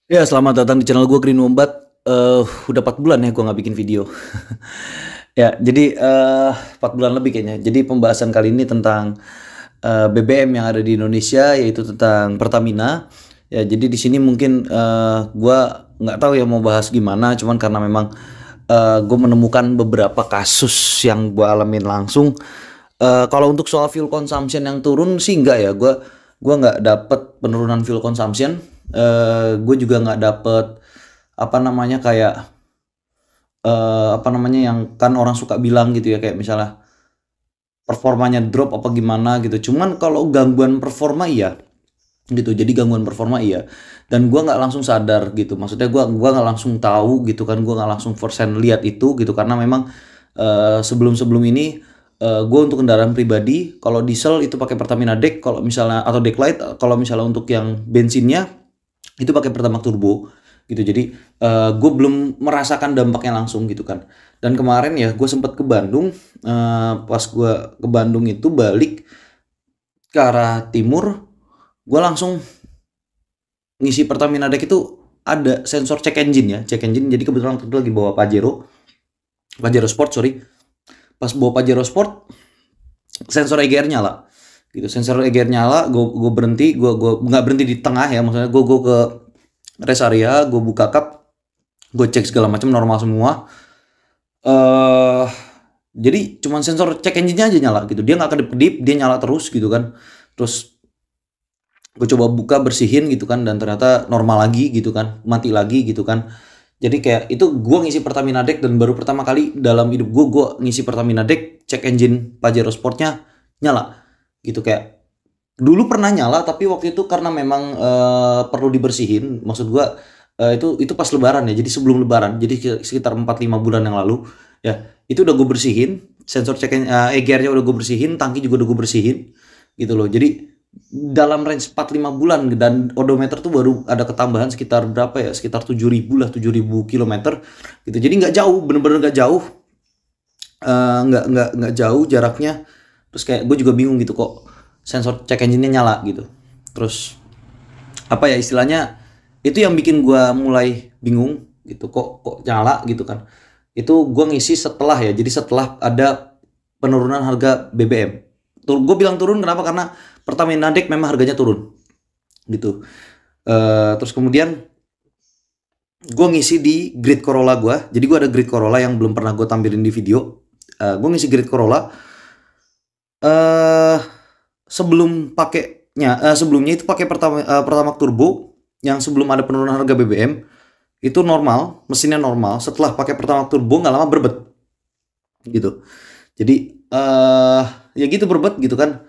Ya, selamat datang di channel gue Green Wombat. Udah 4 bulan ya gue nggak bikin video. Ya, jadi 4 bulan lebih kayaknya. Jadi pembahasan kali ini tentang BBM yang ada di Indonesia, yaitu tentang Pertamina. Ya, jadi di sini mungkin gue nggak tahu ya mau bahas gimana, cuman karena memang gue menemukan beberapa kasus yang gue alamin langsung. Kalau untuk soal fuel consumption yang turun sih enggak ya, gue nggak dapet penurunan fuel consumption. Gue juga nggak dapet apa namanya kayak apa namanya yang kan orang suka bilang gitu ya, kayak misalnya performanya drop apa gimana gitu. Cuman kalau gangguan performa iya gitu, jadi gangguan performa iya, dan gua nggak langsung sadar gitu, maksudnya gua nggak langsung tahu gitu kan, gua nggak langsung persen lihat itu gitu, karena memang sebelum ini gue untuk kendaraan pribadi kalau diesel itu pakai Pertamina Deck, kalau misalnya atau Deck Lite, kalau misalnya untuk yang bensinnya itu pakai Pertamax Turbo gitu. Jadi gue belum merasakan dampaknya langsung gitu kan. Dan kemarin ya gue sempat ke Bandung. Pas gue ke Bandung itu balik ke arah timur, gue langsung ngisi Pertamina Deck. Itu ada sensor check engine ya, check engine. Jadi kebetulan waktu itu lagi bawa Pajero Sport, sorry. Pas bawa Pajero Sport, sensor EGR nyala gitu. Sensor EGR nyala, gue berhenti, gue nggak berhenti di tengah ya, maksudnya gue ke rest area, gue buka kap, gue cek segala macam normal semua. eh jadi cuman sensor cek engine-nya aja nyala gitu, dia nggak kedip-kedip, dia nyala terus gitu kan. Terus gue coba buka bersihin gitu kan, dan ternyata normal lagi gitu kan, mati lagi gitu kan. Jadi kayak itu gue ngisi Pertamina Deck, dan baru pertama kali dalam hidup gue ngisi Pertamina Deck, cek engine Pajero Sportnya nyala gitu. Kayak dulu pernah nyala, tapi waktu itu karena memang perlu dibersihin. Maksud gua itu pas lebaran ya. Jadi sebelum lebaran. Jadi sekitar 4-5 bulan yang lalu ya. Itu udah gue bersihin, sensor cek EGR-nya udah gue bersihin, tangki juga udah gue bersihin gitu loh. Jadi dalam range 4-5 bulan, dan odometer tuh baru ada ketambahan sekitar berapa ya? Sekitar 7.000 lah, 7.000 kilometer gitu. Jadi nggak jauh, bener-bener nggak jauh. Nggak jauh jaraknya. Terus kayak gue juga bingung gitu, kok sensor check engine-nya nyala gitu. Terus apa ya istilahnya, itu yang bikin gue mulai bingung gitu, kok nyala gitu kan. Itu gue ngisi setelah ya, jadi setelah ada penurunan harga BBM. Gue bilang turun kenapa, karena Pertamina Deck memang harganya turun gitu. Terus kemudian gue ngisi di grid Corolla gue. Jadi gue ada grid Corolla yang belum pernah gue tampilin di video. Gue ngisi grid Corolla eh sebelumnya itu pakai Pertamax Turbo, yang sebelum ada penurunan harga BBM itu normal, mesinnya normal. Setelah pakai Pertamax Turbo nggak lama berbet gitu. Jadi ya gitu, berbet gitu kan.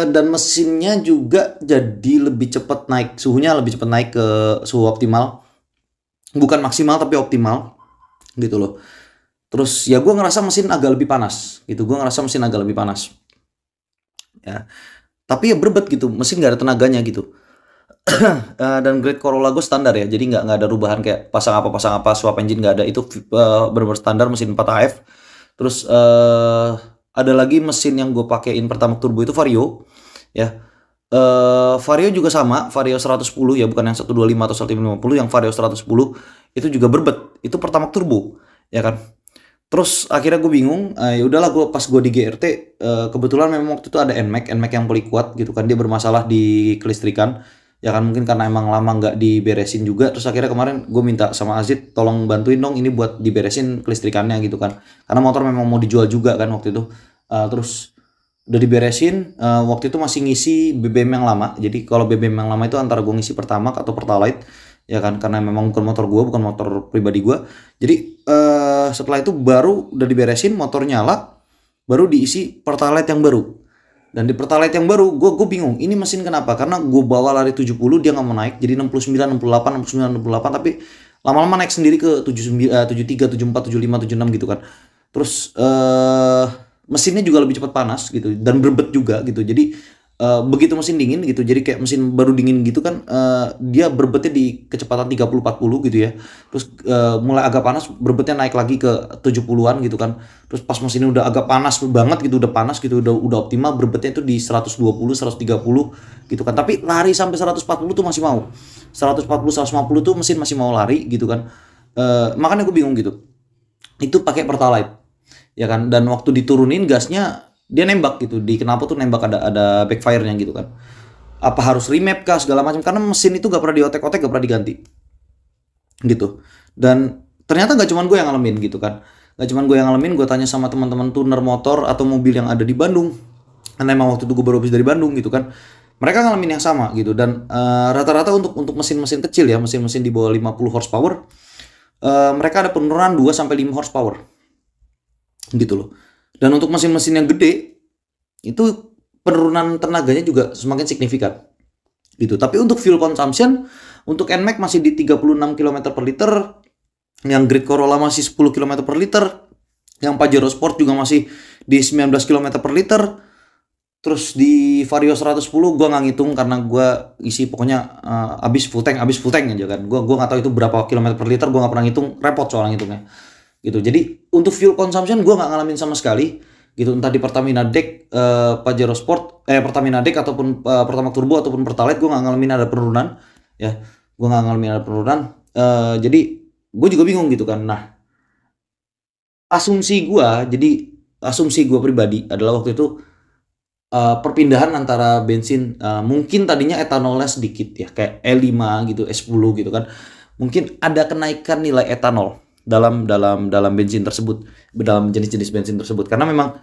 Dan mesinnya juga jadi lebih cepat naik, suhunya lebih cepat naik ke suhu optimal, bukan maksimal tapi optimal gitu loh. Terus ya gue ngerasa mesin agak lebih panas gitu, ya. Tapi ya berbet gitu, mesin nggak ada tenaganya gitu. Dan grade Corolla gue standar ya, jadi nggak ada rubahan kayak pasang apa swap engine, nggak ada. Itu bener-bener standar mesin 4HF. Terus ada lagi mesin yang gue pakein pertama turbo itu Vario ya. Vario juga sama, Vario 110 ya, bukan yang 125 atau 150, yang Vario 110 itu juga berbet, itu pertama turbo ya kan. Terus akhirnya gue bingung, ya udahlah, pas gue di GRT, kebetulan memang waktu itu ada NMAX yang paling kuat gitu kan, dia bermasalah di kelistrikan ya kan, mungkin karena emang lama nggak diberesin juga. Terus akhirnya kemarin gue minta sama Azid, tolong bantuin dong ini buat diberesin kelistrikannya gitu kan, karena motor memang mau dijual juga kan waktu itu. Terus udah diberesin, waktu itu masih ngisi BBM yang lama. Jadi kalau BBM yang lama itu antara gue ngisi Pertamax atau Pertalite ya kan, karena memang bukan motor gue, bukan motor pribadi gue. Jadi setelah itu baru udah diberesin, motor nyala, baru diisi Pertalite yang baru. Dan di Pertalite yang baru gue bingung ini mesin kenapa, karena gue bawa lari 70 dia nggak mau naik, jadi 69, 68, 69, 68, tapi lama-lama naik sendiri ke 79, 73, 74, 75, 76 gitu kan. Terus mesinnya juga lebih cepat panas gitu, dan berbet juga gitu. Jadi begitu mesin dingin gitu, jadi kayak mesin baru dingin gitu kan, dia berbetnya di kecepatan 30-40 gitu ya. Terus mulai agak panas, berbetnya naik lagi ke 70-an gitu kan. Terus pas mesinnya udah agak panas banget gitu, udah panas gitu, udah optimal, berbetnya itu di 120, 130 gitu kan. Tapi lari sampai 140 tuh masih mau. 140, 150 tuh mesin masih mau lari gitu kan. Makanya gue bingung gitu. Itu pakai Pertalite ya kan, dan waktu diturunin gasnya dia nembak gitu, di kenapa tuh nembak, ada backfire-nya gitu kan. Apa harus remap kah segala macam, karena mesin itu gak pernah diotek-otek, gak pernah diganti gitu. Dan ternyata gak cuman gue yang ngalamin gitu kan, gak cuman gue yang ngalamin. Gue tanya sama teman-teman tuner motor atau mobil yang ada di Bandung, karena emang waktu itu gue baru habis dari Bandung gitu kan, mereka ngalamin yang sama gitu. Dan rata-rata untuk mesin-mesin kecil ya, mesin-mesin di bawah 50 horsepower, mereka ada penurunan 2 sampai 5 horsepower gitu loh. Dan untuk mesin-mesin yang gede itu penurunan tenaganya juga semakin signifikan gitu. Tapi untuk fuel consumption, untuk NMAX masih di 36 km per liter, yang Great Corolla masih 10 km per liter, yang Pajero Sport juga masih di 19 km per liter. Terus di Vario 110 gue nggak ngitung karena gue isi pokoknya habis full tank aja kan. Gue nggak tahu itu berapa kilometer per liter, gue nggak pernah ngitung, repot soalnya ngitungnya gitu. Jadi untuk fuel consumption gue nggak ngalamin sama sekali gitu, entah di Pertamina Deck, Pajero Sport, Pertamina Deck ataupun Pertamax Turbo ataupun Pertalite, gue nggak ngalamin ada penurunan ya. Gue nggak ngalamin ada penurunan. Jadi gue juga bingung gitu kan. Nah, asumsi gue pribadi adalah waktu itu perpindahan antara bensin, mungkin tadinya etanolnya sedikit ya, kayak E5 gitu, E10 gitu kan. Mungkin ada kenaikan nilai etanol dalam bensin tersebut, dalam jenis-jenis bensin tersebut, karena memang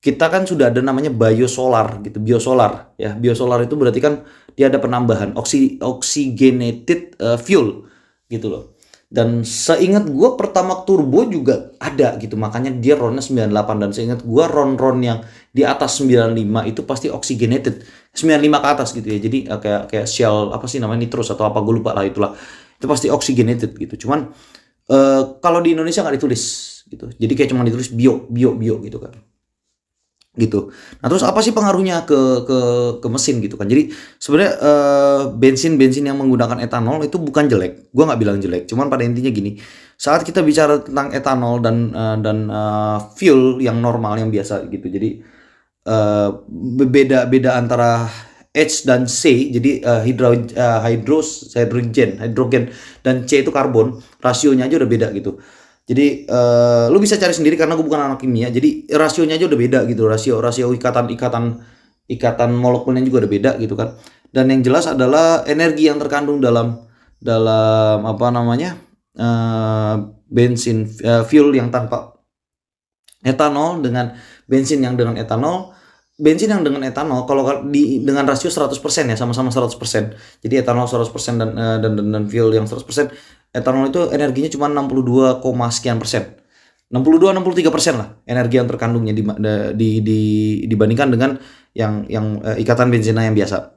kita kan sudah ada namanya biosolar gitu, biosolar ya. Biosolar itu berarti kan dia ada penambahan oxygenated fuel gitu loh. Dan seingat gue Pertamax Turbo juga ada gitu, makanya dia RON-nya 98. Dan seingat gue ron yang di atas 95 itu pasti oxygenated, 95 ke atas gitu ya. Jadi kayak Shell apa sih namanya, nitrous atau apa gue lupa lah, itulah itu pasti oxygenated gitu. Cuman kalau di Indonesia nggak ditulis gitu, jadi kayak cuma ditulis bio gitu kan gitu. Nah, terus apa sih pengaruhnya ke mesin gitu kan? Jadi sebenarnya bensin yang menggunakan etanol itu bukan jelek. Gue nggak bilang jelek, cuman pada intinya gini, saat kita bicara tentang etanol dan fuel yang normal yang biasa gitu. Jadi beda antara H dan C. Jadi hidrogen dan C itu karbon, rasionya aja udah beda gitu. Jadi lu bisa cari sendiri karena gue bukan anak kimia. Jadi rasionya aja udah beda gitu. Rasio ikatan molekulnya juga udah beda gitu kan. Dan yang jelas adalah energi yang terkandung dalam apa namanya, bensin fuel yang tanpa etanol dengan bensin yang dengan etanol. Bensin yang dengan etanol kalau dengan rasio 100% ya, sama-sama 100%. Jadi etanol 100% dan fuel yang 100%. Etanol itu energinya cuma 62, sekian persen. 63% lah energi yang terkandungnya dibandingkan dengan yang ikatan bensinnya yang biasa.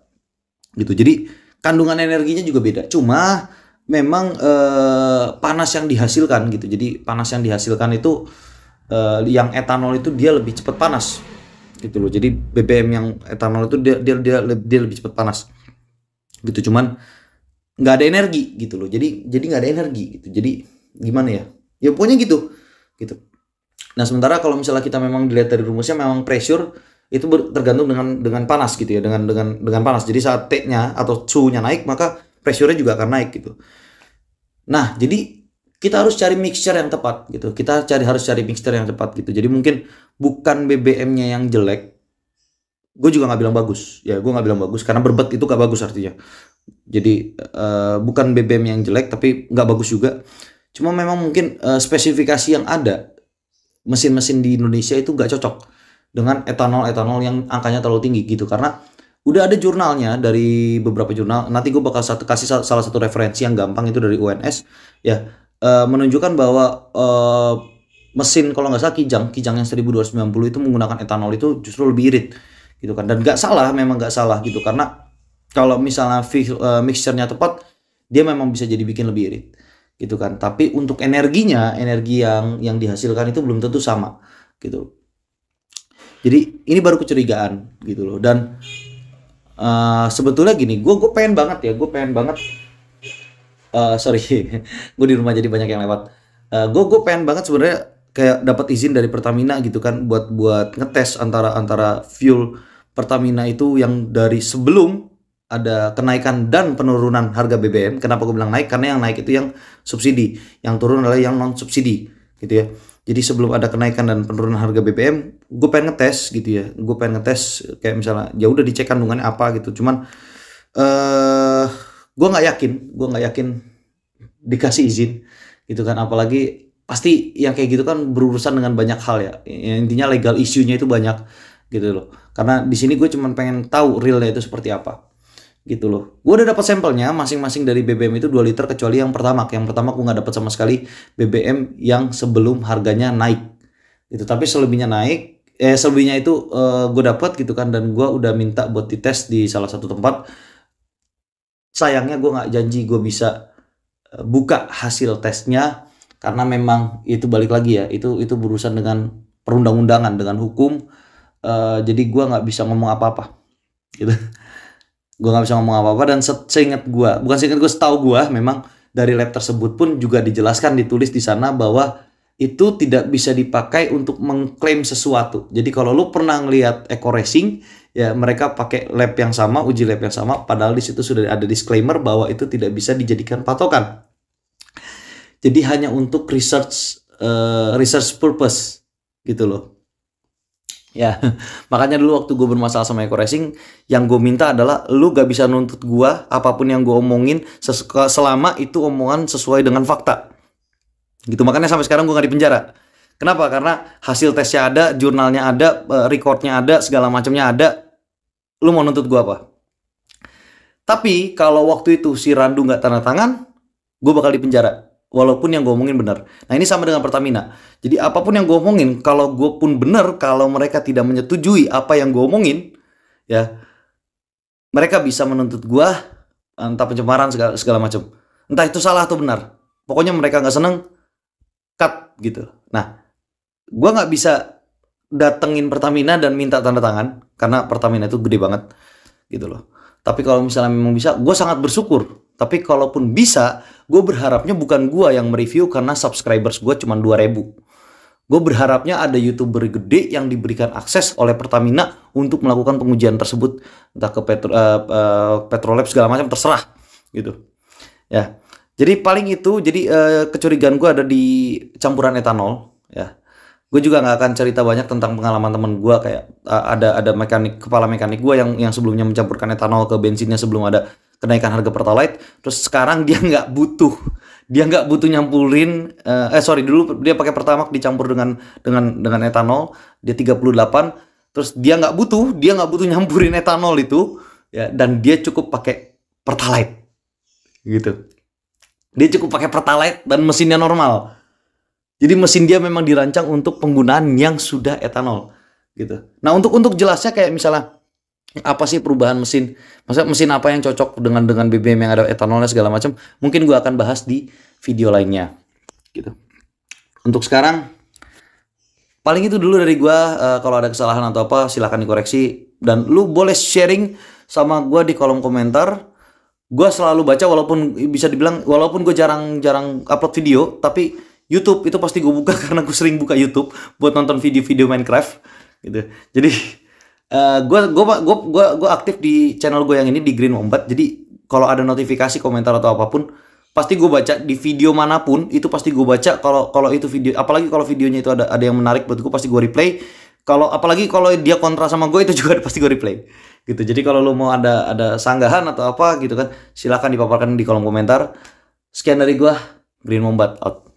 Gitu. Jadi kandungan energinya juga beda. Cuma memang panas yang dihasilkan gitu. Jadi panas yang dihasilkan itu yang etanol itu dia lebih cepat panas gitu loh. Jadi BBM yang etanol itu dia lebih cepat panas gitu. Cuman nggak ada energi gitu loh. Jadi nggak ada energi gitu. Jadi gimana ya? Ya pokoknya gitu. Nah, sementara kalau misalnya kita memang dilihat dari rumusnya, memang pressure itu tergantung dengan panas gitu ya. Dengan panas. Jadi saat T-nya atau suhunya naik, maka pressure-nya juga akan naik gitu. Nah, jadi kita harus cari mixture yang tepat gitu. Harus cari mixture yang tepat gitu. Jadi mungkin bukan BBM-nya yang jelek. Gue juga nggak bilang bagus. Ya, gue nggak bilang bagus karena berbet itu nggak bagus artinya. Jadi bukan BBM yang jelek tapi nggak bagus juga. Cuma memang mungkin spesifikasi yang ada mesin-mesin di Indonesia itu nggak cocok dengan etanol yang angkanya terlalu tinggi gitu. Karena udah ada jurnalnya dari beberapa jurnal. Nanti gue bakal kasih salah satu referensi yang gampang itu dari UNS ya, menunjukkan bahwa mesin kalau nggak salah Kijang yang 1290 itu menggunakan etanol itu justru lebih irit gitu kan. Dan memang nggak salah gitu, karena kalau misalnya mixture-nya tepat, dia memang bisa jadi bikin lebih irit gitu kan. Tapi untuk energi yang dihasilkan itu belum tentu sama gitu. Jadi ini baru kecurigaan gitu loh. Dan Sebetulnya gini, gue pengen banget ya, gue pengen banget. Sorry, gue di rumah jadi banyak yang lewat. Gue pengen banget sebenarnya kayak dapat izin dari Pertamina gitu kan, buat ngetes antara fuel Pertamina itu yang dari sebelum ada kenaikan dan penurunan harga BBM. Kenapa gue bilang naik? Karena yang naik itu yang subsidi, yang turun adalah yang non subsidi, gitu ya. Jadi sebelum ada kenaikan dan penurunan harga BBM, gue pengen ngetes gitu ya. Gue pengen ngetes kayak misalnya, ya udah dicek kandungannya apa gitu. Cuman eh gue nggak yakin dikasih izin gitu kan. Apalagi pasti yang kayak gitu kan berurusan dengan banyak hal ya. Intinya legal isunya itu banyak gitu loh. Karena di sini gue cuman pengen tahu realnya itu seperti apa gitu loh. Gue udah dapat sampelnya masing-masing dari BBM itu 2 liter kecuali yang pertama. Yang pertama gue nggak dapat sama sekali BBM yang sebelum harganya naik gitu. Tapi selebihnya itu gue dapat gitu kan, dan gue udah minta buat dites di salah satu tempat. Sayangnya gue nggak janji gue bisa buka hasil tesnya karena memang itu balik lagi ya, itu berurusan dengan perundang-undangan, dengan hukum. Jadi gue nggak bisa ngomong apa-apa gitu. Gue nggak bisa ngomong apa-apa, dan seingat gue, bukan seingat gue, setahu gue memang dari lab tersebut pun juga dijelaskan, ditulis di sana bahwa itu tidak bisa dipakai untuk mengklaim sesuatu. Jadi kalau lu pernah ngelihat Eco Racing, ya mereka pakai lab yang sama, uji lab yang sama, padahal di situ sudah ada disclaimer bahwa itu tidak bisa dijadikan patokan. Jadi hanya untuk research purpose gitu loh. Ya, makanya dulu waktu gue bermasalah sama Eco Racing, yang gue minta adalah lu gak bisa nuntut gue apapun yang gue omongin selama itu omongan sesuai dengan fakta. Gitu, makanya sampai sekarang gue gak dipenjara. Kenapa? Karena hasil tesnya ada, jurnalnya ada, recordnya ada, segala macamnya ada. Lu mau nuntut gue apa? Tapi kalau waktu itu si Randu gak tanda tangan, gue bakal dipenjara. Walaupun yang gue omongin benar. Nah ini sama dengan Pertamina. Jadi apapun yang gue omongin, kalau gue pun benar, kalau mereka tidak menyetujui apa yang gue omongin, ya mereka bisa menuntut gue entah pencemaran segala macam. Entah itu salah atau benar. Pokoknya mereka nggak seneng, cut gitu. Nah, gue nggak bisa datengin Pertamina dan minta tanda tangan karena Pertamina itu gede banget gitu loh. Tapi kalau misalnya memang bisa, gue sangat bersyukur. Tapi kalaupun bisa, gue berharapnya bukan gue yang mereview karena subscribers gue cuma 2.000. Gue berharapnya ada YouTuber gede yang diberikan akses oleh Pertamina untuk melakukan pengujian tersebut, entah ke Petrolab segala macam, terserah gitu. Ya. Jadi paling itu, jadi kecurigaan gue ada di campuran etanol ya. Gue juga nggak akan cerita banyak tentang pengalaman temen gue, kayak ada kepala mekanik gue yang sebelumnya mencampurkan etanol ke bensinnya sebelum ada kenaikan harga Pertalite, terus sekarang dia nggak butuh nyampurin, dulu dia pakai Pertamax dicampur dengan etanol, dia 38, terus dia nggak butuh nyampurin etanol itu ya, dan dia cukup pakai Pertalite gitu. Dia cukup pakai Pertalite dan mesinnya normal. Jadi mesin dia memang dirancang untuk penggunaan yang sudah etanol gitu. Nah, untuk jelasnya kayak misalnya apa sih perubahan mesin? Maksudnya mesin apa yang cocok dengan BBM yang ada etanolnya segala macam? Mungkin gue akan bahas di video lainnya gitu. Untuk sekarang paling itu dulu dari gue. Kalau ada kesalahan atau apa silahkan dikoreksi, dan lu boleh sharing sama gue di kolom komentar. Gue selalu baca, walaupun bisa dibilang walaupun gue jarang upload video, tapi YouTube itu pasti gue buka karena gue sering buka YouTube buat nonton video-video Minecraft gitu. Jadi gue aktif di channel gue yang ini di Green Wombat. Jadi kalau ada notifikasi, komentar atau apapun, pasti gue baca di video manapun, itu pasti gue baca. Kalau itu video, apalagi kalau videonya itu ada yang menarik buat gue, pasti gue replay. Apalagi kalau dia kontra sama gue, itu juga pasti gue replay gitu. Jadi kalau lo mau ada sanggahan atau apa gitu kan, silahkan dipaparkan di kolom komentar. Sekian dari gue, Green Wombat out.